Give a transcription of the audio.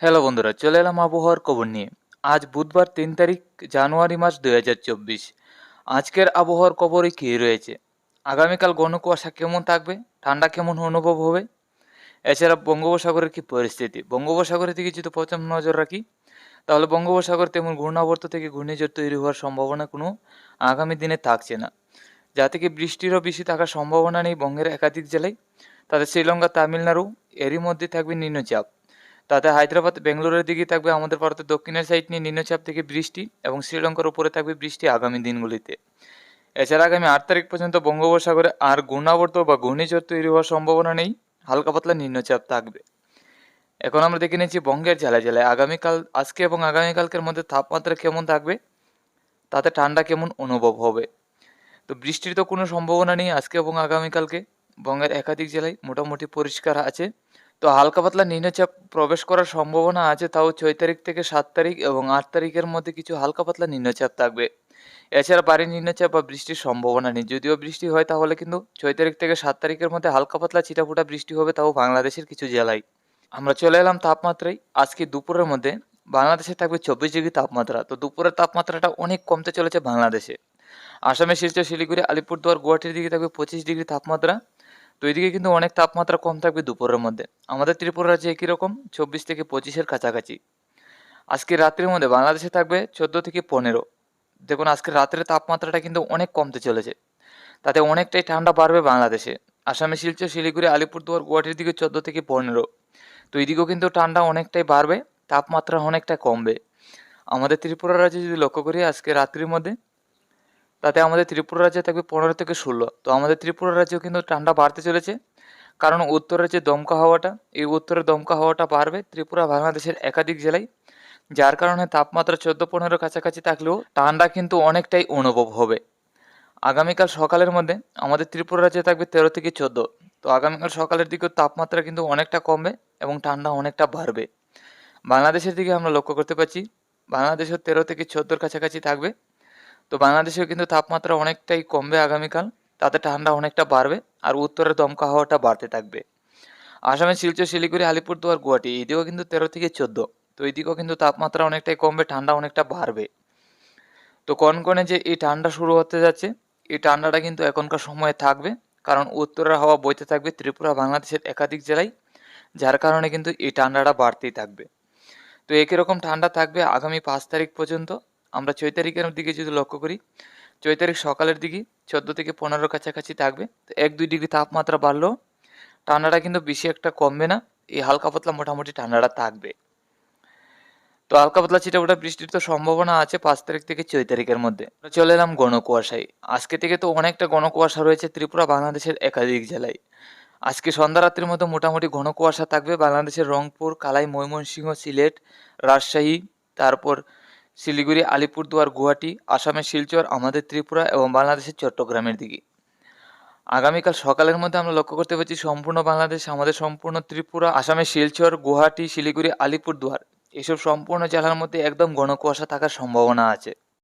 Hello বন্ধুরা, চলে এলাম আবহাওয়ার খবর নিয়ে। আজ বুধবার 3 তারিখ জানুয়ারি মাস 2024। আজকের আবহাওয়ার খবরে কী রয়েছে? আগামীকাল ঘন কুয়াশা কেমন থাকবে, ঠান্ডা কেমন অনুভব হবে, এছাড়া বঙ্গোপসাগরের কী পরিস্থিতি। বঙ্গোপসাগরের দিকে যদি প্রথম নজর রাখি, তাহলে বঙ্গোপসাগর তেমন ঘূর্ণাবর্ত থেকে ঘূর্ণিঝড় তৈরি হওয়ার সম্ভাবনা কোনো আগামী দিনে থাকছে না, যা থেকে বৃষ্টিরও বেশি থাকার সম্ভাবনা নেই বঙ্গের একাধিক জেলায়। তাতে শ্রীলঙ্কা, তামিলনাড়ু এরই মধ্যে থাকবে নিম্নচাপ। তাতে হায়দ্রাবাদ, বেঙ্গালুরুর দিকে থাকবে আমাদের ভারতের দক্ষিণের সাইড নিয়ে নিম্নচাপ থেকে বৃষ্টি, এবং শ্রীলঙ্কার উপরে থাকবে বৃষ্টি আগামী দিনগুলিতে। এছাড়া আগামী 8 তারিখ পর্যন্ত বঙ্গোপসাগরে আর ঘূর্ণাবর্ত বা ঘূর্ণিঝড় তৈরি হওয়ার সম্ভাবনা নেই, হালকা পাতলা নিম্নচাপ থাকবে। এখন আমরা দেখে নিচ্ছি বঙ্গের জেলায় জেলায় আগামীকাল, আজকে এবং আগামীকালকের মধ্যে তাপমাত্রা কেমন থাকবে, তাতে ঠান্ডা কেমন অনুভব হবে। তো বৃষ্টির তো কোনো সম্ভাবনা নেই আজকে এবং আগামীকালকে। বঙ্গের একাধিক জেলায় মোটামুটি পরিষ্কার আছে। তো হালকা পাতলা নিম্নচাপ প্রবেশ করার সম্ভাবনা আছে, তাও 6 তারিখ থেকে 7 তারিখ এবং 8 তারিখের মধ্যে কিছু হালকা পাতলা নিম্নচাপ থাকবে। এছাড়া ভারী নিম্নচাপ বা বৃষ্টির সম্ভাবনা নেই। যদিও বৃষ্টি হয় তাহলে কিন্তু 6 তারিখ থেকে 7 তারিখের মধ্যে হালকা পাতলা ছিটাফোঁটা বৃষ্টি হবে, তাও বাংলাদেশের কিছু জেলায়। আমরা চলে এলাম তাপমাত্রায়। আজকে দুপুরের মধ্যে বাংলাদেশে থাকবে 24 ডিগ্রি তাপমাত্রা। তো দুপুরের তাপমাত্রাটা অনেক কমতে চলেছে বাংলাদেশে। আসামের শিলচর, শিলিগুড়ি, আলিপুরদুয়ার, গুয়াহাটির দিকে থাকবে 25 ডিগ্রি তাপমাত্রা। তো এদিকে কিন্তু অনেক তাপমাত্রা কম থাকবে দুপুরের মধ্যে। আমাদের ত্রিপুরা রাজ্যে একই রকম 24 থেকে 25-এর কাছাকাছি। আজকে রাত্রির মধ্যে বাংলাদেশে থাকবে 14 থেকে 15। দেখুন আজকে রাত্রের তাপমাত্রাটা কিন্তু অনেক কমতে চলেছে, তাতে অনেকটাই ঠান্ডা বাড়বে বাংলাদেশে। আসামে শিলচর, শিলিগুড়ি, আলিপুরদুয়ার, গুয়াহাটির দিকে 14 থেকে 15। তো এদিকেও কিন্তু ঠান্ডা অনেকটাই বাড়বে, তাপমাত্রা অনেকটা কমবে। আমাদের ত্রিপুরা রাজ্যে যদি লক্ষ্য করি আজকে রাত্রির মধ্যে, তাতে আমাদের ত্রিপুরা রাজ্যে থাকবে 15 থেকে 16। তো আমাদের ত্রিপুরা রাজ্যেও কিন্তু ঠান্ডা বাড়তে চলেছে, কারণ উত্তরের যে দমকা হাওয়াটা, এই উত্তরের দমকা হাওয়াটা বাড়বে ত্রিপুরা বাংলাদেশের একাধিক জেলায়, যার কারণে তাপমাত্রা 14-15 কাছাকাছি থাকলেও ঠান্ডা কিন্তু অনেকটাই অনুভব হবে। আগামীকাল সকালের মধ্যে আমাদের ত্রিপুরা রাজ্যে থাকবে 13 থেকে 14। তো আগামীকাল সকালের দিকেও তাপমাত্রা কিন্তু অনেকটা কমবে এবং ঠান্ডা অনেকটা বাড়বে। বাংলাদেশের দিকে আমরা লক্ষ্য করতে পারছি, বাংলাদেশেও 13 থেকে 14-র কাছাকাছি থাকবে। তো বাংলাদেশেও কিন্তু তাপমাত্রা অনেকটাই কমবে আগামীকাল, তাতে ঠান্ডা অনেকটা বাড়বে আর উত্তরের দমকা হাওয়াটা বাড়তে থাকবে। আসামের শিলচর, শিলিগুড়ি, আলিপুরদুয়ার, গুয়াহাটি এদিকেও কিন্তু 13 থেকে 14। তো এইদিকেও কিন্তু তাপমাত্রা অনেকটাই কমবে, ঠান্ডা অনেকটা বাড়বে। তো কনকনে যে এই ঠান্ডা শুরু হতে যাচ্ছে, এই ঠান্ডাটা কিন্তু এখনকার সময়ে থাকবে, কারণ উত্তরের হাওয়া বইতে থাকবে ত্রিপুরা বাংলাদেশের একাধিক জেলায়, যার কারণে কিন্তু এই ঠান্ডাটা বাড়তেই থাকবে। তো একই রকম ঠান্ডা থাকবে আগামী 5 তারিখ পর্যন্ত। আমরা 6 তারিখের দিকে যদি লক্ষ্য করি, 6 তারিখ সকালের দিকে 14 থেকে 15 কাছাকাছি থাকবে। তো 1-2 ডিগ্রি তাপমাত্রা বাড়লেও ঠান্ডাটা কিন্তু বেশি একটা কমবে না, এই হালকা পাতলা মোটামুটি ঠান্ডাটা থাকবে। তো হালকা পাতলা ছিটেফোঁটা বৃষ্টির তো সম্ভাবনা আছে 5 তারিখ থেকে 6 তারিখের মধ্যে। চলে এলাম ঘন কুয়াশায়। আজকে থেকে তো অনেকটা ঘন কুয়াশা রয়েছে ত্রিপুরা বাংলাদেশের একাধিক জেলায়। আজকে সন্ধ্যা রাত্রির মধ্যে মোটামুটি ঘন কুয়াশা থাকবে বাংলাদেশের রংপুর, কালাই, ময়মনসিংহ, সিলেট, রাজশাহী, তারপর শিলিগুড়ি, আলিপুরদুয়ার, গুয়াহাটি, আসামের শিলচর, আমাদের ত্রিপুরা এবং বাংলাদেশের চট্টগ্রামের দিকে। আগামীকাল সকালের মধ্যে আমরা লক্ষ্য করতে পারছি সম্পূর্ণ বাংলাদেশ, আমাদের সম্পূর্ণ ত্রিপুরা, আসামের শিলচর, গুয়াহাটি, শিলিগুড়ি, আলিপুরদুয়ার এসব সম্পূর্ণ জেলার মধ্যে একদম ঘন কুয়াশা থাকার সম্ভাবনা আছে।